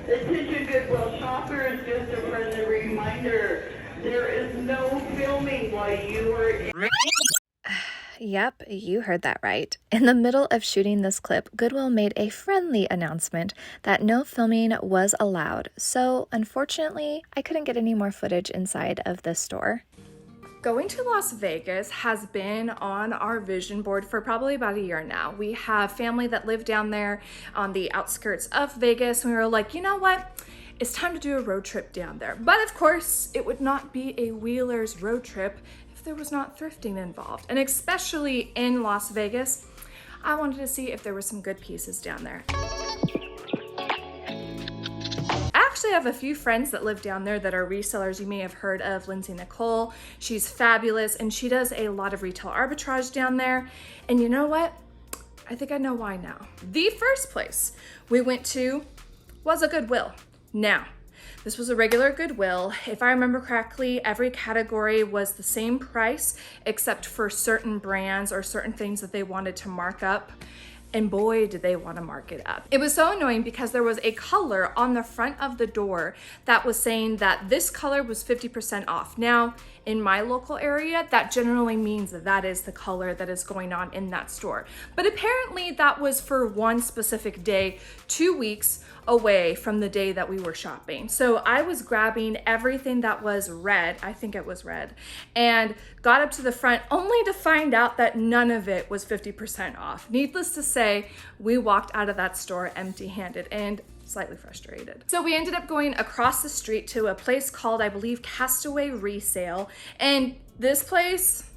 Attention Goodwill shoppers, just a friendly reminder, there is no filming while you are in. Yep, you heard that right. In the middle of shooting this clip, Goodwill made a friendly announcement that no filming was allowed. So, unfortunately, I couldn't get any more footage inside of this store. Going to Las Vegas has been on our vision board for probably about a year now. We have family that live down there on the outskirts of Vegas. And we were like, you know what? It's time to do a road trip down there. But of course, it would not be a Wheeler's road trip if there was not thrifting involved. And especially in Las Vegas, I wanted to see if there were some good pieces down there. I actually have a few friends that live down there that are resellers. You may have heard of Lindsay Nicole. She's fabulous and she does a lot of retail arbitrage down there. And you know what? I think I know why now. The first place we went to was a Goodwill. Now, this was a regular Goodwill. If I remember correctly, every category was the same price except for certain brands or certain things that they wanted to mark up. And boy, did they want to mark it up. It was so annoying because there was a color on the front of the door that was saying that this color was 50% off. Now, in my local area, that generally means that that is the color that is going on in that store. But apparently that was for one specific day, 2 weeks away from the day that we were shopping. So I was grabbing everything that was red, I think it was red, and got up to the front only to find out that none of it was 50% off. Needless to say, we walked out of that store empty-handed and slightly frustrated. So we ended up going across the street to a place called, I believe, Castaway Resale. And this place,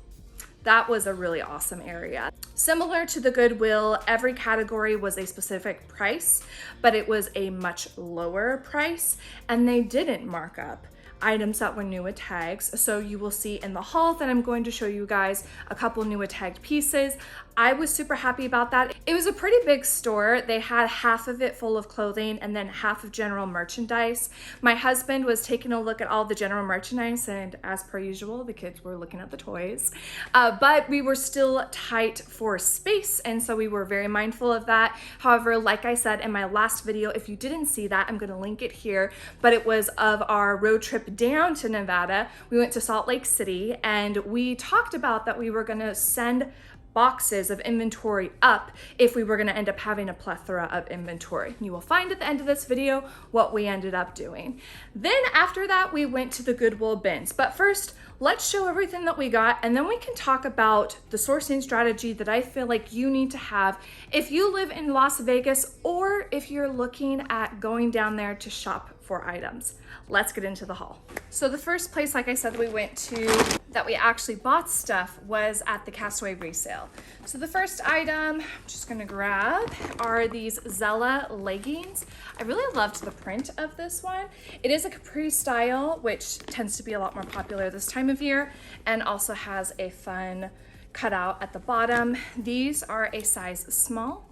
that was a really awesome area. Similar to the Goodwill, every category was a specific price, but it was a much lower price, and they didn't mark up items that were new with tags. So you will see in the haul that I'm going to show you guys a couple new with tagged pieces. I was super happy about that. It was a pretty big store. They had half of it full of clothing and then half of general merchandise. My husband was taking a look at all the general merchandise, and as per usual, the kids were looking at the toys. But we were still tight for space, and so we were very mindful of that. However, like I said in my last video, if you didn't see that, I'm gonna link it here, but it was of our road trip down to Nevada. We went to Salt Lake City, and we talked about that we were gonna send boxes of inventory up if we were going to end up having a plethora of inventory. You will find at the end of this video what we ended up doing. Then after that, we went to the Goodwill bins. But first, let's show everything that we got, and then we can talk about the sourcing strategy that I feel like you need to have if you live in Las Vegas or if you're looking at going down there to shop for items. Let's get into the haul. So the first place, like I said, we went to that we actually bought stuff was at the Castaway Resale. So the first item I'm just gonna grab are these Zella leggings. I really loved the print of this one. It is a capri style, which tends to be a lot more popular this time of year, and also has a fun cutout at the bottom. These are a size small.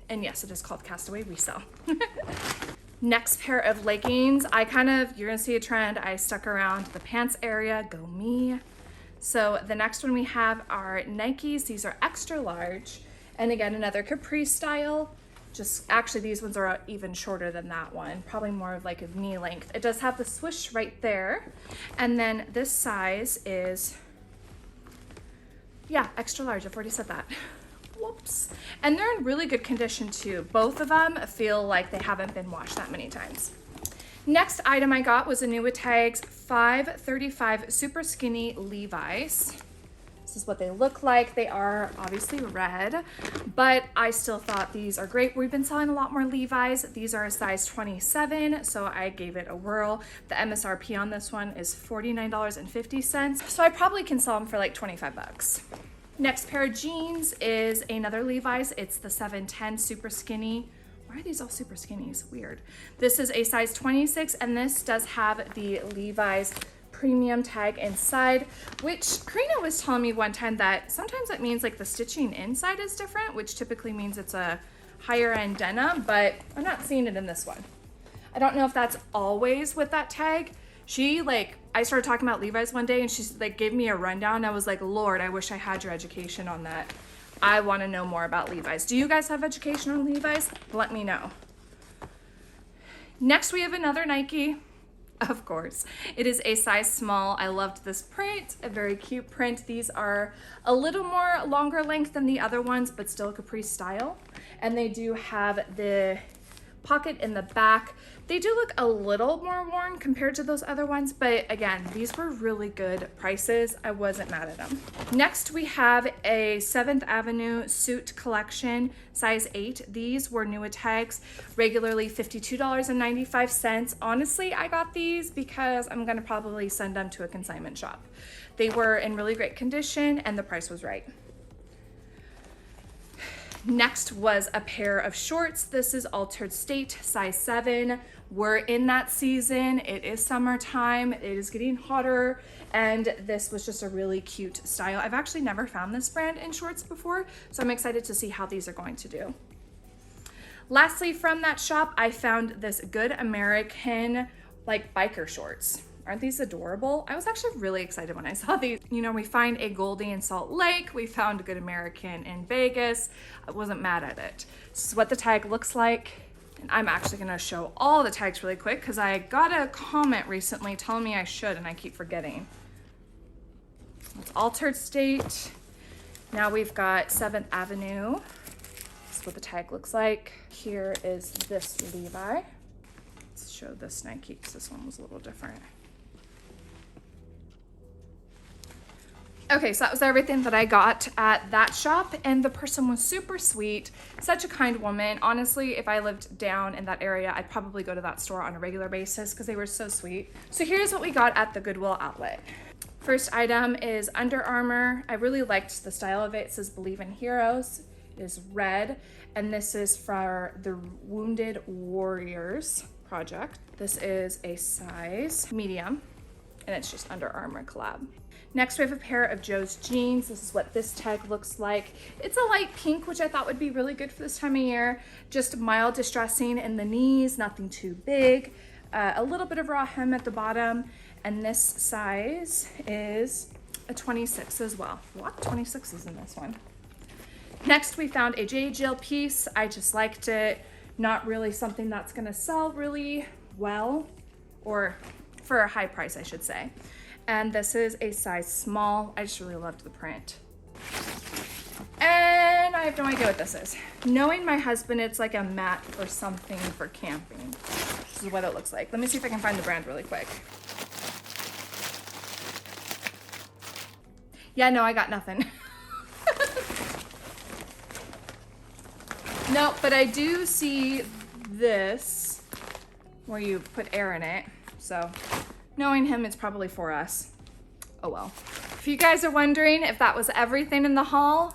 And yes, it is called Castaway Resale. Next pair of leggings, you're gonna see a trend. I stuck around the pants area, go me. So the next one we have are Nikes. These are extra large. And again, another capri style. Actually these ones are even shorter than that one, probably more of like a knee length. It does have the swoosh right there. And then this size is, yeah, extra large, I've already said that. Whoops. And they're in really good condition too. Both of them feel like they haven't been washed that many times. Next item I got was a new with tags 535 super skinny Levi's. This is what they look like. They are obviously red, but I still thought these are great. We've been selling a lot more Levi's. These are a size 27, so I gave it a whirl. The MSRP on this one is $49.50, so I probably can sell them for like 25 bucks. Next pair of jeans is another Levi's. It's the 710 super skinny. Why are these all super skinny? It's weird. This is a size 26, and this does have the Levi's premium tag inside, which Karina was telling me one time that sometimes that means like the stitching inside is different, which typically means it's a higher end denim, but I'm not seeing it in this one. I don't know if that's always with that tag. I started talking about Levi's one day and she gave me a rundown. I was like, Lord, I wish I had your education on that. I want to know more about Levi's. Do you guys have education on Levi's? Let me know. Next, we have another Nike. Of course, it is a size small. I loved this print, a very cute print. These are a little more longer length than the other ones, but still Capri style. And they do have the pocket in the back. They do look a little more worn compared to those other ones, but again, these were really good prices. I wasn't mad at them. Next, we have a 7th Avenue suit collection, size 8. These were new tags, regularly $52.95. Honestly, I got these because I'm gonna probably send them to a consignment shop. They were in really great condition and the price was right. Next was a pair of shorts. This is Altered State, size 7. We're in that season. It is summertime. It is getting hotter. And this was just a really cute style. I've actually never found this brand in shorts before, so I'm excited to see how these are going to do. Lastly, from that shop, I found this Good American like biker shorts. Aren't these adorable? I was actually really excited when I saw these. You know, we find a Goldie in Salt Lake. We found a Good American in Vegas. I wasn't mad at it. This is what the tag looks like. And I'm actually gonna show all the tags really quick because I got a comment recently telling me I should and I keep forgetting. It's Altered State. Now we've got 7th Avenue. This is what the tag looks like. Here is this Levi. Let's show this Nike because this one was a little different. Okay, so that was everything that I got at that shop, and the person was super sweet, such a kind woman. Honestly, if I lived down in that area, I'd probably go to that store on a regular basis because they were so sweet. So here's what we got at the Goodwill outlet. First item is Under Armour. I really liked the style of it. It says Believe in Heroes. It is red, and this is for the Wounded Warriors project. This is a size medium, and it's just Under Armour collab. Next, we have a pair of Joe's jeans. This is what this tag looks like. It's a light pink, which I thought would be really good for this time of year. Just mild distressing in the knees, nothing too big. A little bit of raw hem at the bottom. And this size is a 26 as well. A lot of 26s in this one. Next, we found a J. Jill piece. I just liked it. Not really something that's gonna sell really well, or for a high price, I should say. And this is a size small. I just really loved the print. And I have no idea what this is. Knowing my husband, it's like a mat or something for camping. This is what it looks like. Let me see if I can find the brand really quick. Yeah, no, I got nothing. No, but I do see this where you put air in it. So knowing him, it's probably for us. Oh well. If you guys are wondering if that was everything in the haul,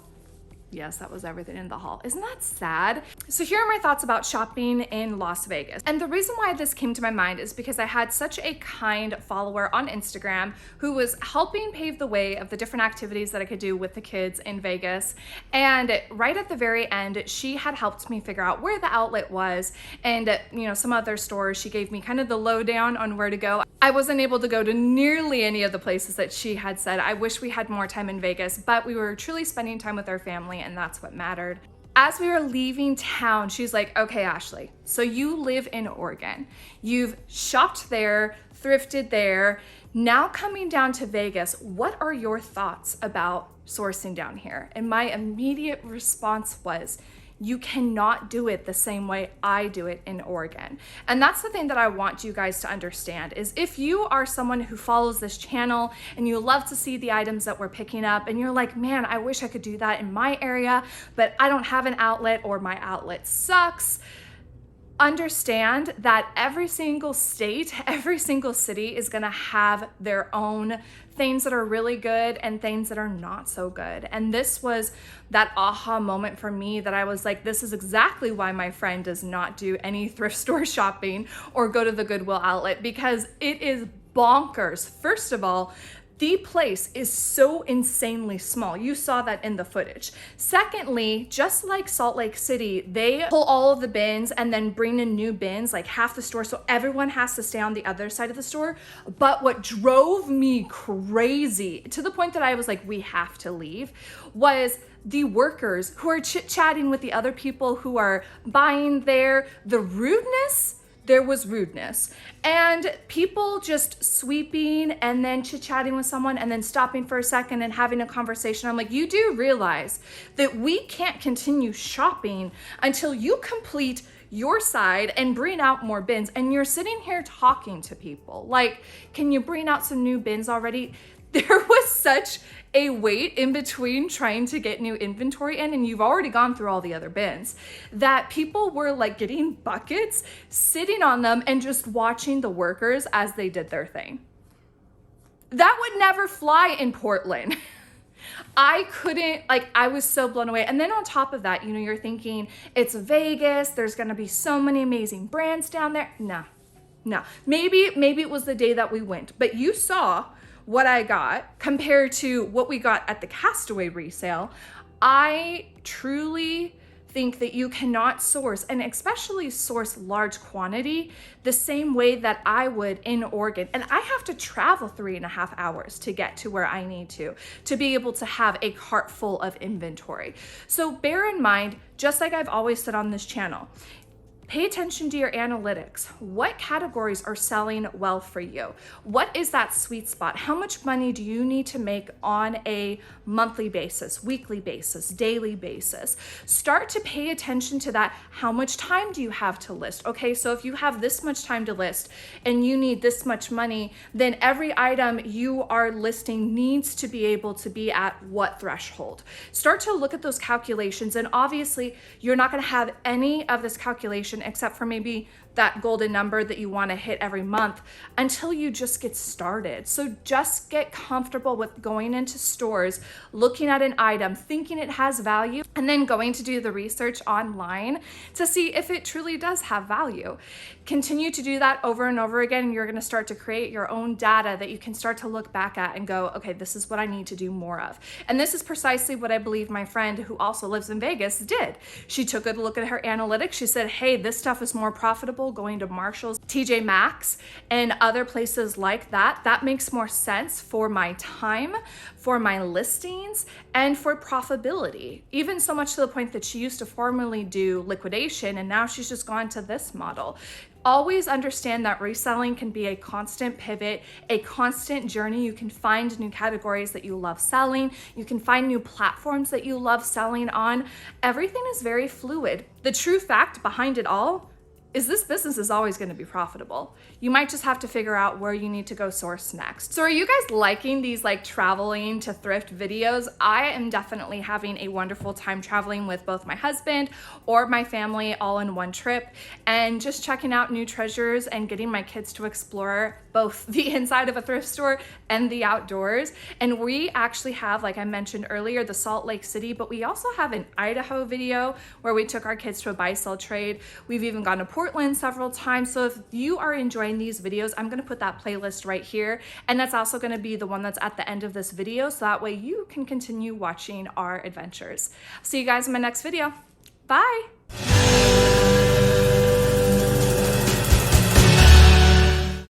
yes, that was everything in the haul. Isn't that sad? So here are my thoughts about shopping in Las Vegas. And the reason why this came to my mind is because I had such a kind follower on Instagram who was helping pave the way of the different activities that I could do with the kids in Vegas. And right at the very end, she had helped me figure out where the outlet was and, you know, some other stores. She gave me kind of the lowdown on where to go. I wasn't able to go to nearly any of the places that she had said. I wish we had more time in Vegas, but we were truly spending time with our family, and that's what mattered. As we were leaving town, she's like, okay, Ashley, so you live in Oregon. You've shopped there, thrifted there. Now coming down to Vegas, what are your thoughts about sourcing down here? And my immediate response was, you cannot do it the same way I do it in Oregon. And that's the thing that I want you guys to understand is if you are someone who follows this channel and you love to see the items that we're picking up and you're like, man, I wish I could do that in my area, but I don't have an outlet or my outlet sucks. Understand that every single state, every single city is gonna have their own things that are really good and things that are not so good. And this was that aha moment for me that I was like, this is exactly why my friend does not do any thrift store shopping or go to the Goodwill outlet, because it is bonkers. First of all, the place is so insanely small. You saw that in the footage. Secondly, just like Salt Lake City, they pull all of the bins and then bring in new bins, like half the store, so everyone has to stay on the other side of the store. But what drove me crazy, to the point that I was like, we have to leave, was the workers who are chit-chatting with the other people who are buying there, the rudeness there was rudeness and people just sweeping and then chit-chatting with someone and then stopping for a second and having a conversation. I'm like, you do realize that we can't continue shopping until you complete your side and bring out more bins, and you're sitting here talking to people. Like, can you bring out some new bins already? There was such a wait in between trying to get new inventory in, and you've already gone through all the other bins, that people were like getting buckets, sitting on them and just watching the workers as they did their thing. That would never fly in Portland. I couldn't, like, I was so blown away. And then on top of that, you know, you're thinking it's Vegas, there's gonna be so many amazing brands down there. No. Maybe it was the day that we went, but you saw what I got compared to what we got at the Castaway resale. I truly think that you cannot source, and especially source large quantity, the same way that I would in Oregon. And I have to travel 3.5 hours to get to where I need to be able to have a cart full of inventory. So bear in mind, just like I've always said on this channel, pay attention to your analytics. What categories are selling well for you? What is that sweet spot? How much money do you need to make on a monthly basis, weekly basis, daily basis? Start to pay attention to that. How much time do you have to list? Okay, so if you have this much time to list and you need this much money, then every item you are listing needs to be able to be at what threshold? Start to look at those calculations, and obviously you're not gonna have any of this calculation except for maybe that golden number that you want to hit every month until you just get started. So just get comfortable with going into stores, looking at an item, thinking it has value, and then going to do the research online to see if it truly does have value. Continue to do that over and over again, and you're going to start to create your own data that you can start to look back at and go, okay, this is what I need to do more of. And this is precisely what I believe my friend who also lives in Vegas did. She took a look at her analytics. She said, hey, this stuff is more profitable going to Marshall's, TJ Maxx, and other places like that. That makes more sense for my time, for my listings, and for profitability. Even so much to the point that she used to formerly do liquidation, and now she's just gone to this model. Always understand that reselling can be a constant pivot, a constant journey. You can find new categories that you love selling. You can find new platforms that you love selling on. Everything is very fluid. The true fact behind it all is this business is always going to be profitable. You might just have to figure out where you need to go source next. So are you guys liking these like traveling to thrift videos? I am definitely having a wonderful time traveling with both my husband or my family all in one trip, and just checking out new treasures and getting my kids to explore both the inside of a thrift store and the outdoors. And we actually have, like I mentioned earlier, the Salt Lake City, but we also have an Idaho video where we took our kids to a buy-sell trade. We've even gone to Portland several times. So if you are enjoying these videos, I'm gonna put that playlist right here. And that's also gonna be the one that's at the end of this video, so that way you can continue watching our adventures. See you guys in my next video. Bye.